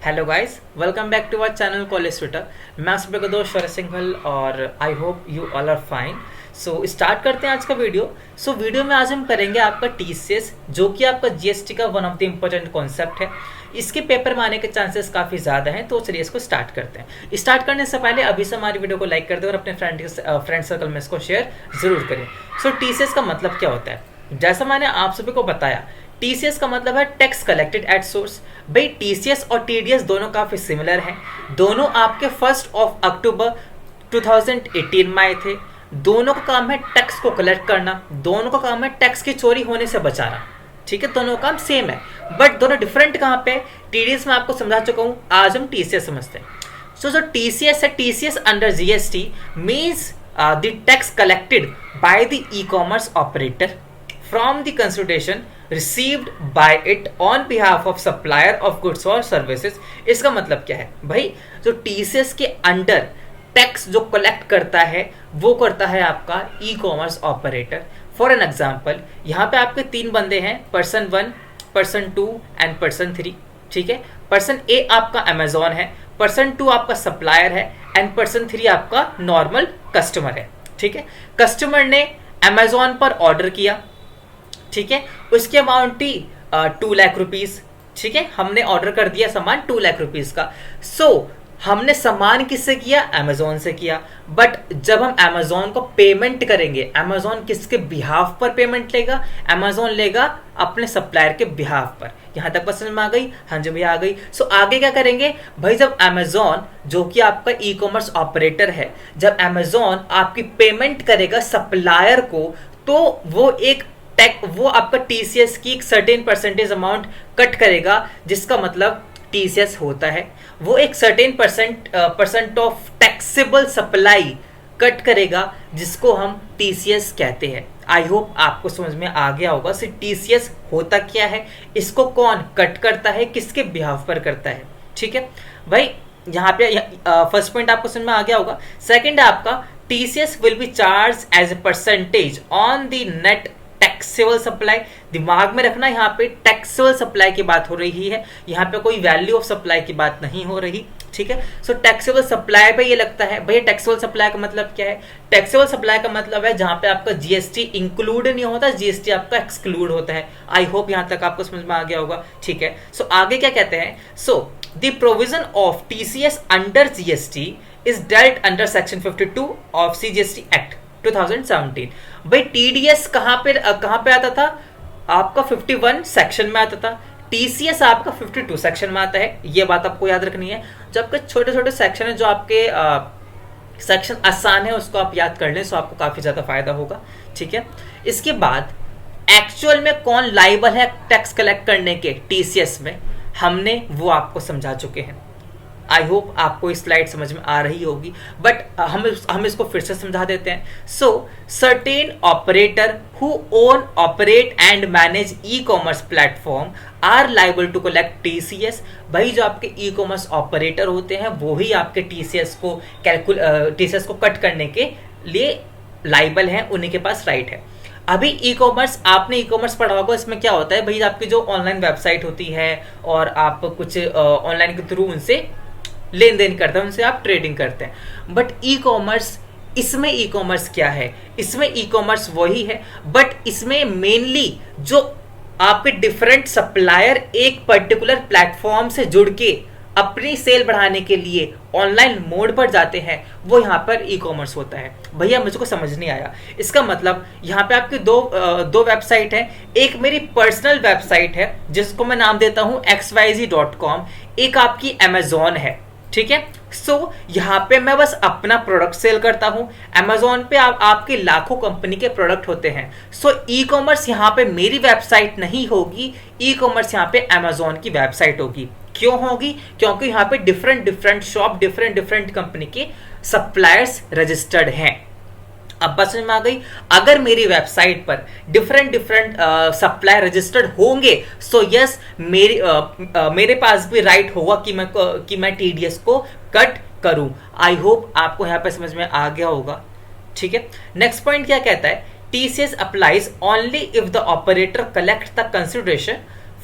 Hello guys, welcome back to our channel college Twitter. मैं आप सभी का दोस्त शरद सिंघल और I hope you all are fine. So start करते हैं आज का वीडियो। वीडियो में आज हम करेंगे आपका टीसीएस, जो कि आपका जीएसटी का one of the important concept है। इसके पेपर में आने के चांसेस काफ़ी ज़्यादा हैं, तो चलिए इसको स्टार्ट करते हैं। स्टार्ट करने से पहले अभी से हमारी वीडियो को लाइक कर दें और अपने फ्रेंड सर्कल में इसको शेयर ज़रूर करें। टीसीएस का मतलब क्या होता है? जैसा मैंने आप सभी को बताया, टीसीएस का मतलब है टैक्स कलेक्टेड एट सोर्स। भाई टीसीएस और टीडीएस दोनों काफ़ी सिमिलर हैं। दोनों आपके 1 अक्टूबर 2018 में आए थे। दोनों का काम है टैक्स को कलेक्ट करना, दोनों का काम है टैक्स की चोरी होने से बचाना। ठीक है, दोनों का काम सेम है, बट दोनों डिफरेंट कहाँ पे? टीडीएस में आपको समझा चुका हूँ, आज हम टीसीएस समझते हैं। जो टीसीएस है, TCS under GST means the tax collected by the e commerce operator from the consideration received by it on behalf of supplier of goods or services। इसका मतलब क्या है भाई? जो टीसीएस के अंडर टैक्स जो कलेक्ट करता है वो करता है आपका ई commerce operator. For an example, यहाँ पे आपके 3 बंदे हैं, पर्सन 1, पर्सन 2 एंड पर्सन 3। ठीक है, पर्सन ए आपका अमेजोन है, पर्सन 2 आपका सप्लायर है एंड पर्सन 3 आपका नॉर्मल कस्टमर है। ठीक है, कस्टमर ने अमेजोन पर ऑर्डर किया, ठीक है, उसकी अमाउंट थी 2 लाख रुपीज। ठीक है, हमने ऑर्डर कर दिया सामान 2 लाख रुपीज का। हमने सामान किससे किया? अमेजोन से किया। बट जब हम अमेजोन को पेमेंट करेंगे, अमेजोन किसके बिहाफ पर पेमेंट लेगा? अमेजोन लेगा अपने सप्लायर के बिहाफ पर। यहां तक बात समझ में आ गई? हाँ जी भैया आ गई। आगे क्या करेंगे भाई? जब अमेजोन, जो कि आपका ई कॉमर्स ऑपरेटर है, जब अमेजोन आपकी पेमेंट करेगा सप्लायर को, तो वो आपका टीसीएस की एक सर्टेन परसेंटेज अमाउंट कट करेगा, जिसका मतलब टीसीएस होता है वो एक certain percent of taxable supply cut करेगा, जिसको हम टीसीएस कहते हैं। आई होप आपको समझ में आ गया होगा। टीसीएस होता क्या है, इसको कौन कट करता है, किसके बिहाफ पर करता है। ठीक है भाई, यहाँ पे फर्स्ट पॉइंट आपको समझ में आ गया होगा। सेकंड है आपका TCS will be charge as a percentage on the net taxable supply. दिमाग में रखना, यहाँ पे टैक्सेबल सप्लाई की बात हो रही है, यहाँ पे कोई वैल्यू ऑफ सप्लाई की बात नहीं हो रही। ठीक है, टैक्सेबल सप्लाई पे ये लगता है भैया। टैक्सेबल सप्लाई का मतलब क्या है? टैक्सेबल सप्लाई का मतलब है जहां पे आपका जीएसटी इंक्लूड नहीं होता, जीएसटी आपका एक्सक्लूड होता है। आई होप यहां तक आपको समझ में आ गया होगा। ठीक है, आगे क्या कहते हैं? The provision of TCS under GST is dealt under section 52 of CGST act 2017। भाई टीडीएस कहां पे आता था? आपका 51 सेक्शन में आता था। टीसीएस आपका 52 सेक्शन में आता है। ये बात आपको याद रखनी है। जबकि छोटे छोटे सेक्शन है, जो आपके सेक्शन आसान है, उसको आप याद कर लें, सो आपको काफी ज्यादा फायदा होगा। ठीक है, इसके बाद एक्चुअल में कौन लायबल है टैक्स कलेक्ट करने के टीसीएस में, हमने वो आपको समझा चुके हैं। आई होप आपको इस स्लाइड समझ में आ रही होगी, बट हम इसको फिर से समझा देते हैं। Certain operator who own, operate and manage e commerce platform are liable to collect TCS. भाई जो आपके ई कॉमर्स ऑपरेटर होते हैं वो ही आपके टीसीएस को कट करने के लिए लाइबल हैं, उन्हीं के पास राइट है। अभी ई कॉमर्स, आपने ई कॉमर्स पढ़ा होगा, इसमें क्या होता है भाई? आपकी जो ऑनलाइन वेबसाइट होती है और आप कुछ ऑनलाइन के थ्रू उनसे लेन देन करते हैं, उनसे आप ट्रेडिंग करते हैं। बट ई कॉमर्स, इसमें ई कॉमर्स क्या है? इसमें ई कॉमर्स वही है, बट इसमें मेनली जो आपके डिफरेंट सप्लायर एक पर्टिकुलर प्लेटफॉर्म से जुड़ के अपनी सेल बढ़ाने के लिए ऑनलाइन मोड पर जाते हैं, वो यहाँ पर ई कॉमर्स होता है। भैया मुझको समझ नहीं आया। इसका मतलब यहाँ पे आपके दो वेबसाइट है। एक मेरी पर्सनल वेबसाइट है जिसको मैं नाम देता हूँ xyz.com, एक आपकी अमेजोन है। ठीक है, यहाँ पे मैं बस अपना प्रोडक्ट सेल करता हूँ। अमेजोन पे आपके लाखों कंपनी के प्रोडक्ट होते हैं। ई कॉमर्स यहाँ पे मेरी वेबसाइट नहीं होगी, ई कॉमर्स यहाँ पे अमेजोन की वेबसाइट होगी। क्यों होगी? क्योंकि यहाँ पे डिफरेंट शॉप, डिफरेंट कंपनी के सप्लायर्स रजिस्टर्ड हैं। अब बात समझ में आ गई? अगर मेरी वेबसाइट पर डिफरेंट सप्लायर रजिस्टर्ड होंगे, यस मेरे पास भी राइट होगा कि मैं टीडीएस को कट करूं। आई होप आपको यहाँ पे समझ में आ गया होगा। ठीक है, नेक्स्ट पॉइंट क्या कहता है? TCS applies only if the operator collect the consideration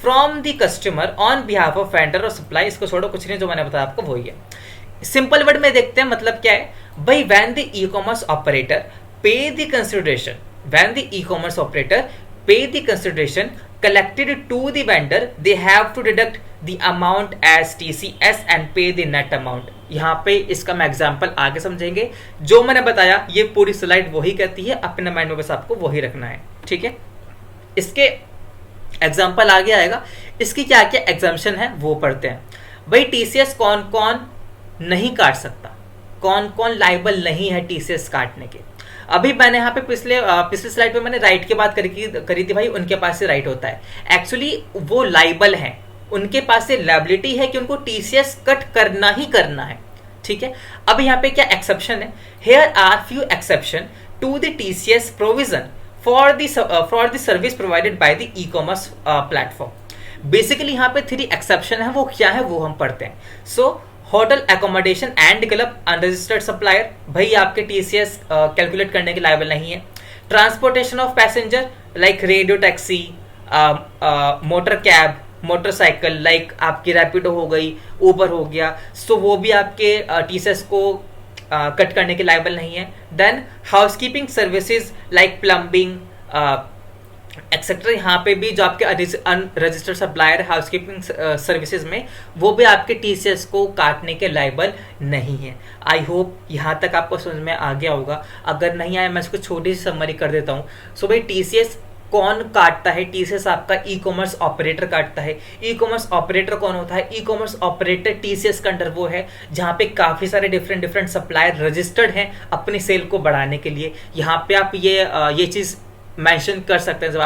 from the customer on behalf of vendor और सप्लाई। इसको छोड़ो, कुछ नहीं, जो मैंने बताया आपको वही है। सिंपल वर्ड में देखते हैं मतलब क्या है भाई। When the e commerce operator pay the consideration, when the e commerce operator pay the consideration collected to the vendor, they have to deduct the amount as TCS and pay the net amount। यहाँ पे इसका मैं example आगे समझेंगे। जो मैंने बताया ये पूरी स्लाइड वही कहती है, अपने माइंड में बस आपको वही रखना है, ठीक है। इसके एग्जांपल आगे आएगा, इसकी क्या क्या एग्जाम्पशन है वो पढ़ते हैं। भाई टीसीएस कौन कौन नहीं काट सकता, कौन कौन लाइबल नहीं है टीसीएस काटने के। अभी मैंने यहाँ पे पिछले स्लाइड पे मैंने राइट की बात करी थी भाई, उनके पास से राइट होता है। एक्चुअली वो लाइबल हैं, उनके पास से लायबिलिटी है कि उनको टीसीएस कट करना ही करना है, ठीक है। अब यहाँ पे क्या एक्सेप्शन है, here are few exception to the TCS provision for the service provided by the e commerce platform. Basically यहाँ पे 3 एक्सेप्शन है, वो क्या है वो हम पढ़ते हैं। So hotel accommodation and club unregistered supplier, भाई आपके टीसीएस कैलकुलेट करने के लायबल नहीं है। Transportation of passenger like radio taxi, motor cab, motorcycle like आपकी रैपिडो हो गई, ऊबर हो गया, सो वो भी आपके टीसीएस को कट करने के लायबल नहीं है। Then housekeeping services like plumbing etcetera, यहाँ पे भी जो आपके अनरजिस्टर्ड सप्लायर हाउसकीपिंग सर्विसेज में वो भी आपके टीसीएस को काटने के लायबल नहीं है। आई होप यहाँ तक आपको समझ में आ गया होगा। अगर नहीं आया मैं इसको छोटी सी समरी कर देता हूँ। सो भाई टीसीएस कौन काटता है, टीसीएस आपका ई कॉमर्स ऑपरेटर काटता है। ई कॉमर्स ऑपरेटर कौन होता है, ई कॉमर्स ऑपरेटर टीसीएस का अंडर वो है जहाँ पे काफ़ी सारे डिफरेंट सप्लायर रजिस्टर्ड हैं अपनी सेल को बढ़ाने के लिए। यहाँ पे आप ये चीज़ मेंशन कर सकते हैं जब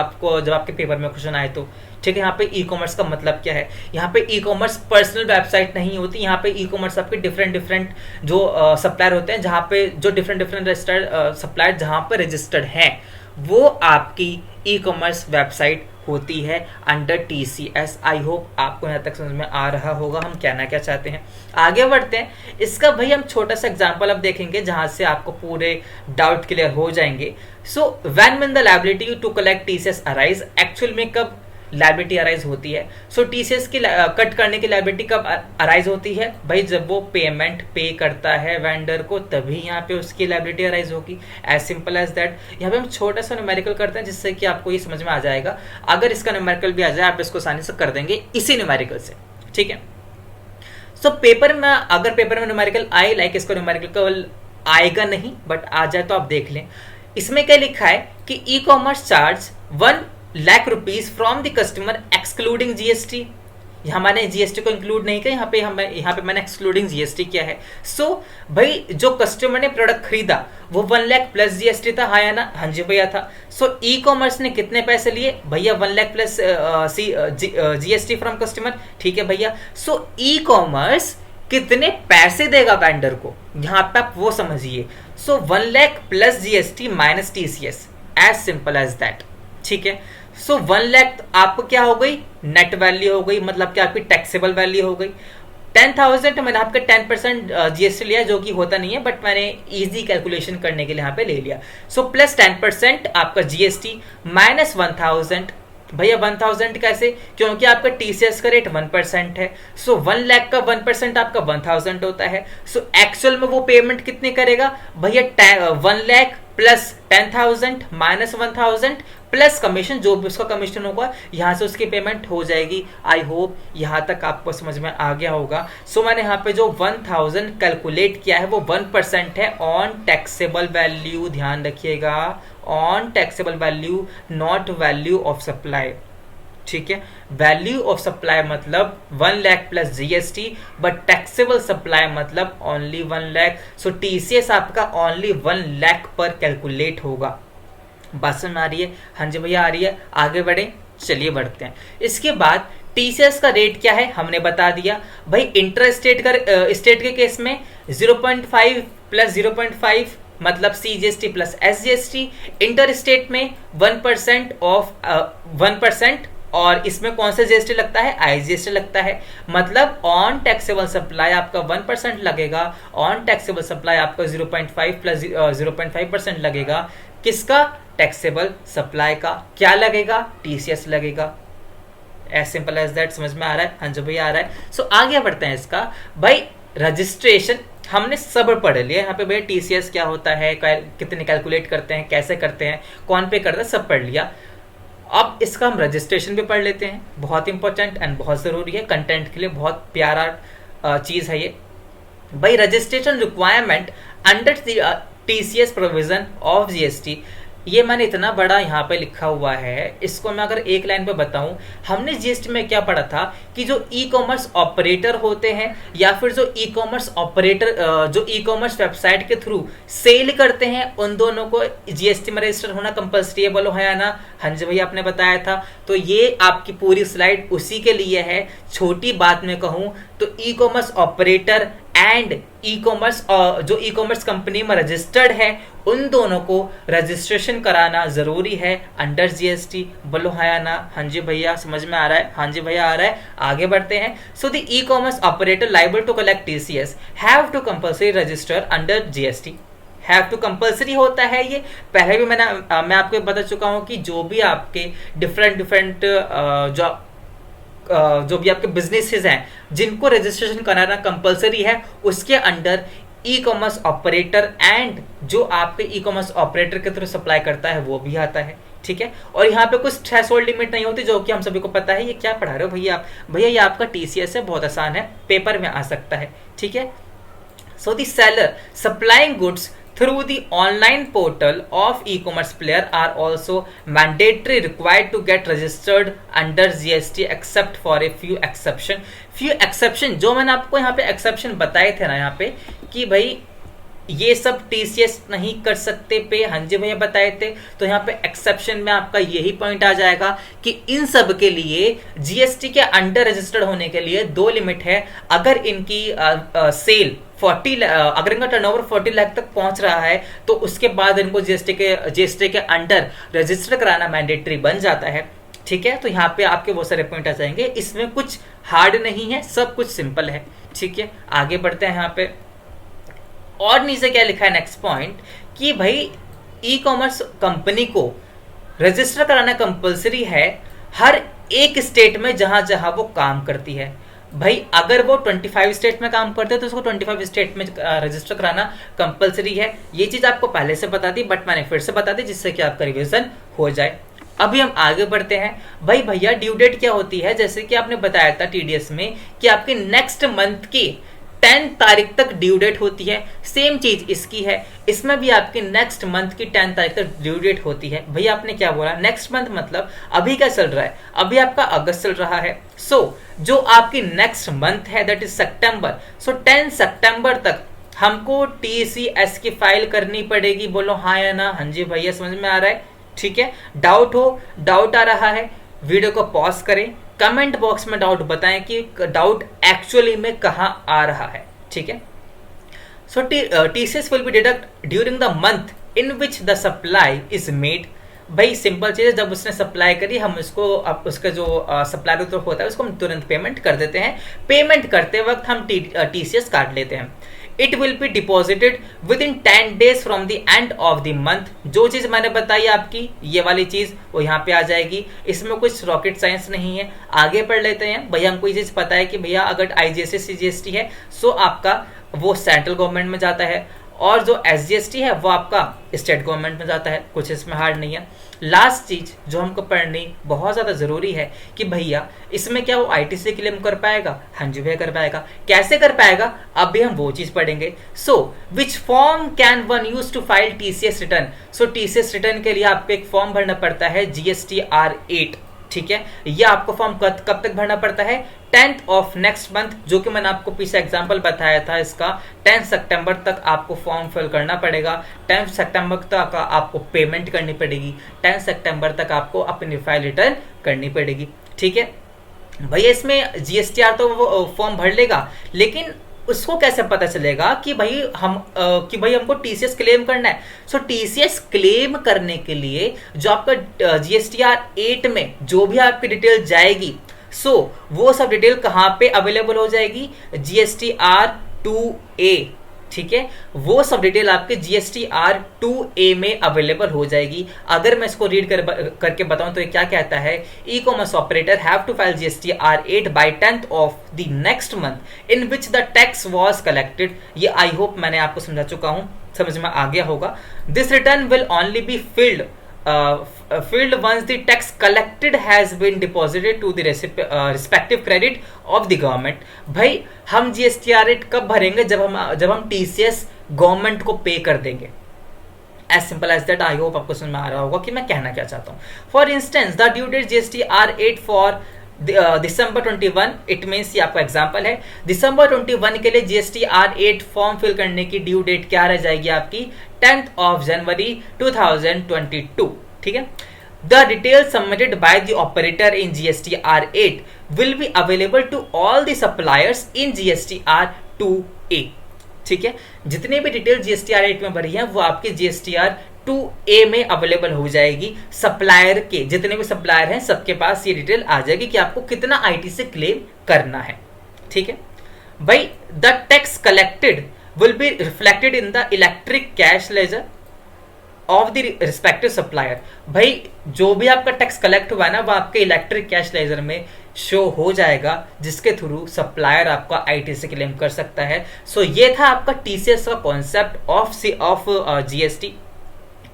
आपके पेपर में क्वेश्चन आए तो, ठीक है। यहाँ पे ई कॉमर्स का मतलब क्या है, यहाँ पे ई कॉमर्स पर्सनल वेबसाइट नहीं होती, यहाँ पे ई कॉमर्स आपके डिफरेंट जो सप्लायर होते हैं, जहाँ पे जो डिफरेंट रजिस्टर्ड सप्लायर जहाँ पे रजिस्टर्ड हैं वो आपकी ई कॉमर्स वेबसाइट होती है अंडर टीसीएस। आई होप आपको यहाँ तक समझ में आ रहा होगा हम कहना क्या चाहते हैं। आगे बढ़ते हैं, इसका भाई हम छोटा सा एग्जांपल अब देखेंगे जहां से आपको पूरे डाउट क्लियर हो जाएंगे। So when the liability to collect TCS arise, actual में कब लायबिलिटी अराइज होती है। सो टीसीएस की कट करने की लायबिलिटी कब अराइज होती है भाई, जब वो पेमेंट पे करता है वेंडर को, तभी यहाँ पे उसकी लायबिलिटी अराइज होगी। As simple as that. यहाँ पे हम छोटा सा न्यूमेरिकल करते हैं जिससे कि आपको ये समझ में आ जाएगा। अगर इसका न्यूमेरिकल भी आ जाए आप इसको आसानी से कर देंगे इसी न्यूमेरिकल से, ठीक है। सो पेपर में अगर पेपर में न्यूमेरिकल आए, लाइक इसका न्यूमेरिकल आएगा नहीं बट आ जाए तो आप देख लें। इसमें क्या लिखा है कि e commerce charge 1 lakh rupees from the customer excluding GST. यहाँ मैंने जीएसटी को इंक्लूड नहीं किया, यहाँ पे मैंने एक्सक्लूडिंग जीएसटी किया है। सो भाई जो कस्टमर ने प्रोडक्ट खरीदा वो 1 लाख प्लस जीएसटी था, हाँ या ना, हाँ जी भैया था। सो ई कॉमर्स ने कितने पैसे लिए भैया, 1 lakh plus GST from customer, ठीक है भैया। सो ई कॉमर्स कितने पैसे देगा वेंडर को, यहाँ पे आप वो समझिए। So 1 lakh plus GST minus TCS, as simple as that, ठीक है। सो 1 लाख आपको क्या हो गई, नेट वैल्यू हो गई, मतलब कि आपकी टैक्सेबल वैल्यू हो गई। 10,000 मैंने आपका 10% जीएसटी लिया जो कि होता नहीं है बट मैंने इजी कैलकुलेशन करने के लिए यहाँ पे ले लिया। सो प्लस 10% आपका जीएसटी माइनस 1,000। भैया 1,000 कैसे, क्योंकि आपका टीसीएस का रेट 1% है। सो 1 लाख का 1% आपका 1,000 होता है। सो एक्चुअल में वो पेमेंट कितनी करेगा भैया, 1 lakh plus 10,000 minus 1,000 plus commission, जो भी उसका कमीशन होगा यहाँ से उसकी पेमेंट हो जाएगी। आई होप यहाँ तक आपको समझ में आ गया होगा। सो मैंने यहाँ पे जो 1,000 कैलकुलेट किया है वो 1% है ऑन टैक्सेबल वैल्यू, ध्यान रखिएगा, on taxable value, not value of supply, ठीक है। वैल्यू ऑफ सप्लाई मतलब 1 lakh plus GST, but taxable supply मतलब ओनली 1 लाख। सो टीसीएस आपका ओनली 1 लाख पर कैलकुलेट होगा। बात समझ आ रही है, हाँ जी भैया आ रही है। आगे बढ़े, चलिए बढ़ते हैं। इसके बाद टीसीएस का रेट क्या है हमने बता दिया भाई। इंटर स्टेट के केस में 0.5 प्लस 0.5 मतलब CGST plus SGST. Inter state में 1% ऑफ 1%, और इसमें कौन सा जीएसटी लगता है, आईजीएसटी लगता है। मतलब ऑन टैक्सेबल सप्लाई आपका 1% लगेगा, ऑन टैक्सेबल सप्लाई आपका 0.5 प्लस 0.5% लगेगा। किसका, टैक्सेबल सप्लाई का। क्या लगेगा, टीसीएस लगेगा। As simple as that. समझ में आ रहा है? हाँ जी भैया आ रहा है। सो आगे बढ़ते हैं इसका। भाई रजिस्ट्रेशन हमने सब पढ़ लिया यहाँ पे भैया, टीसीएस क्या होता है, कितने कैलकुलेट करते हैं, कैसे करते हैं, कौन पे करता है, सब पढ़ लिया। अब इसका हम रजिस्ट्रेशन भी पढ़ लेते हैं, बहुत इंपॉर्टेंट एंड बहुत ज़रूरी है, कंटेंट के लिए बहुत प्यारा चीज़ है ये। भाई registration requirement under TCS provision of GST, ये मैंने इतना बड़ा यहाँ पे लिखा हुआ है, इसको मैं अगर एक लाइन पे बताऊं, हमने जीएसटी में क्या पढ़ा था कि जो ई कॉमर्स ऑपरेटर होते हैं या फिर जो ई कॉमर्स ऑपरेटर जो ई कॉमर्स वेबसाइट के थ्रू सेल करते हैं, उन दोनों को जीएसटी में रजिस्टर होना कंपल्सरी है। बोलो है या ना? हाँ जी भैया आपने बताया था। तो ये आपकी पूरी स्लाइड उसी के लिए है। छोटी बात में कहूँ तो ई commerce operator and e commerce जो ई कॉमर्स कंपनी में रजिस्टर्ड है, उन दोनों को रजिस्ट्रेशन कराना जरूरी है अंडर जीएसटी। बोलो हाँ या ना? हाँ जी भैया समझ में आ रहा है? हाँ जी भैया आ रहा है। आगे बढ़ते हैं। So the e commerce operator liable to collect TCS have to compulsory register under GST. Have to compulsory होता है ये, पहले भी मैं आपको बता चुका हूँ कि जो भी आपके डिफरेंट जो भी आपके बिजनेसेस हैं जिनको रजिस्ट्रेशन कराना कंपलसरी है, उसके under E commerce operator and जो आपके ई कॉमर्स ऑपरेटर के थ्रू सप्लाई करता है वो भी आता है। ठीक है, और यहाँ पे कुछ थ्रेशोल्ड लिमिट नहीं होती, जो कि हम सभी को पता है। ये क्या पढ़ा रहे हो भैया आप? भैया ये आपका टीसीएस है, बहुत आसान है, पेपर में आ सकता है। ठीक है, so the seller supplying goods through the online portal of e-commerce player are also mandatory required to get registered under GST except for a few exception जो मैंने आपको यहाँ पे exception बताए थे ना, यहाँ पे कि भाई ये सब टीसीएस नहीं कर सकते पे, हाँ जी भैया बताए थे। तो यहाँ पे एक्सेप्शन में आपका यही पॉइंट आ जाएगा कि इन सब के लिए जीएसटी के अंडर रजिस्टर्ड होने के लिए 2 लिमिट है। अगर इनकी सेल 40 अगर इनका टर्नओवर 40 लाख तक पहुंच रहा है तो उसके बाद इनको जीएसटी के अंडर रजिस्टर कराना मैंडेटरी बन जाता है। ठीक है, तो यहाँ पे आपके बहुत सारे पॉइंट आ जाएंगे, इसमें कुछ हार्ड नहीं है, सब कुछ सिंपल है। ठीक है, आगे बढ़ते हैं। यहाँ पे और नीचे क्या लिखा है नेक्स्ट पॉइंट कि भाई ई कॉमर्स कंपनी को रजिस्टर कराना कंपलसरी है हर एक स्टेट में जहां जहां वो काम करती है। भाई अगर वो 25 स्टेट में काम करते हैं तो उसको 25 स्टेट में रजिस्टर कराना कंपलसरी है। ये चीज आपको पहले से बता दी, बट मैंने फिर से बता दी जिससे कि आपका रिवीजन हो जाए। अभी हम आगे बढ़ते हैं। भाई भैया ड्यू डेट क्या होती है? जैसे कि आपने बताया था टीडीएस में कि आपके नेक्स्ट मंथ की 10 तारीख तक ड्यू डेट होती है। सेम चीज इसकी है, इसमें भी आपकी नेक्स्ट मंथ की 10 तारीख तक ड्यू डेट होती है। भैया आपने क्या बोला? नेक्स्ट मंथ मतलब अभी क्या चल रहा है? अभी आपका अगस्त चल रहा है। सो जो आपकी नेक्स्ट मंथ है दैट इज सितंबर, सो 10 सितंबर तक हमको टीसीएस की फाइल करनी पड़ेगी। बोलो हाँ या ना? हाँ जी भैया समझ में आ रहा है। ठीक है, डाउट आ रहा है, वीडियो को पॉज करें, कमेंट बॉक्स में डाउट बताएं कि डाउट एक्चुअली में कहां आ रहा है। ठीक है, so TCS will be deduct during the month in which the supply is made. भाई सिंपल चीज है, जब उसने सप्लाई करी हम उसको अब उसका जो सप्लाई तो होता है उसको हम तुरंत पेमेंट कर देते हैं। पेमेंट करते वक्त हम टीसीएस काट लेते हैं। It will be deposited with in 10 days from the end of the month. जो चीज मैंने बताई आपकी ये वाली चीज वो यहाँ पे आ जाएगी, इसमें कुछ रॉकेट साइंस नहीं है। आगे पढ़ लेते हैं। भैया हमको ये चीज पता है कि भैया अगर आईजीएसटी सीजीएसटी है सो आपका वो सेंट्रल गवर्नमेंट में जाता है, और जो एसजीएसटी है वो आपका स्टेट गवर्नमेंट में जाता है। कुछ इसमें हार्ड नहीं है। लास्ट चीज जो हमको पढ़नी बहुत ज्यादा जरूरी है कि भैया इसमें क्या वो आईटीसी क्लेम कर पाएगा? हाँ जी भैया कर पाएगा। कैसे कर पाएगा? अभी हम वो चीज पढ़ेंगे। So which form can one use to file TCS return? So TCS return के लिए आपको एक फॉर्म भरना पड़ता है GSTR8। ठीक है, ये आपको फॉर्म कब तक भरना पड़ता है? 10th ऑफ नेक्स्ट मंथ, जो कि मैंने आपको पीछे एग्जांपल बताया था इसका। 10 सितंबर तक आपको फॉर्म फिल करना पड़ेगा। 10 सितंबर तक आपको पेमेंट करनी पड़ेगी। 10 सितंबर तक आपको अपनी फाइल रिटर्न करनी पड़ेगी। ठीक है भैया, इसमें जीएसटीआर तो वो फॉर्म भर लेगा, लेकिन उसको कैसे पता चलेगा कि भाई हमको टीसीएस क्लेम करना है? सो टीसीएस क्लेम करने के लिए जो आपका GSTR8 में जो भी आपकी डिटेल जाएगी, सो वो सब डिटेल कहाँ पे अवेलेबल हो जाएगी? GSTR2A ठीक है, वो सब डिटेल आपके GSTR2A में अवेलेबल हो जाएगी। अगर मैं इसको रीड करके बताऊं तो ये क्या कहता है, e commerce operator have to file GSTR8 by 10th of the next month in which the tax was collected. ये आई होप मैंने आपको समझा चुका हूं, समझ में आ गया होगा। This return will only be filled once the tax collected has been deposited to the respective credit of the government। भाई हम GSTR रेट कब भरेंगे, जब हम TCS गवर्नमेंट को पे कर देंगे। As simple as that. I hope आपको समझ में आ रहा होगा कि मैं कहना क्या चाहता हूँ। For instance the due date GSTR8 for December 21, it means ये आपका एग्जाम्पल है। दिसंबर 21 के लिए GSTR8 फॉर्म फिल करने की ड्यू डेट क्या रह जाएगी आपकी, 10th of January 2022। ठीक है, the detail submitted by the operator in GSTR8 will be available to all the suppliers in GSTR2A। ठीक है, जितने भी डिटेल GSTR8 में भरी हैं वो आपके GSTR2A में अवेलेबल हो जाएगी। सप्लायर के जितने भी सप्लायर हैं सबके पास ये डिटेल आ जाएगी कि आपको कितना IT से क्लेम करना है। ठीक है भाई, the tax collected will be reflected in the electric cash ledger of the respective supplier. भाई जो भी आपका टैक्स कलेक्ट हुआ है ना वो आपके इलेक्ट्रिक कैश लेजर में शो हो जाएगा, जिसके थ्रू सप्लायर आपका IT से क्लेम कर सकता है। सो ये था आपका TCS का concept of GST।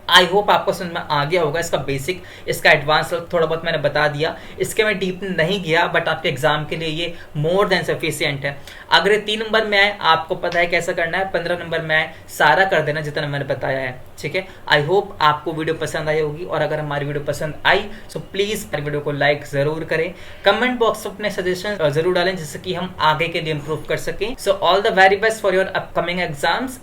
I hope आपको समझ में आ गया होगा। इसका बेसिक, इसका एडवांस थोड़ा बहुत मैंने बता दिया, इसके मैं डीप नहीं गया, बट आपके एग्जाम के लिए ये मोर देन सफिशिएंट है। अगर ये 3 नंबर में आए, आपको पता है कैसा करना है, 15 नंबर में आए सारा कर देना जितना मैंने बताया है। ठीक है, आई होप आपको वीडियो पसंद आई होगी, और अगर हमारी वीडियो पसंद आई सो प्लीज हमारी वीडियो को लाइक जरूर करें, कमेंट बॉक्स में अपने सजेशन जरूर डालें जिससे कि हम आगे के लिए इंप्रूव कर सकें। So all the very best for your upcoming exams.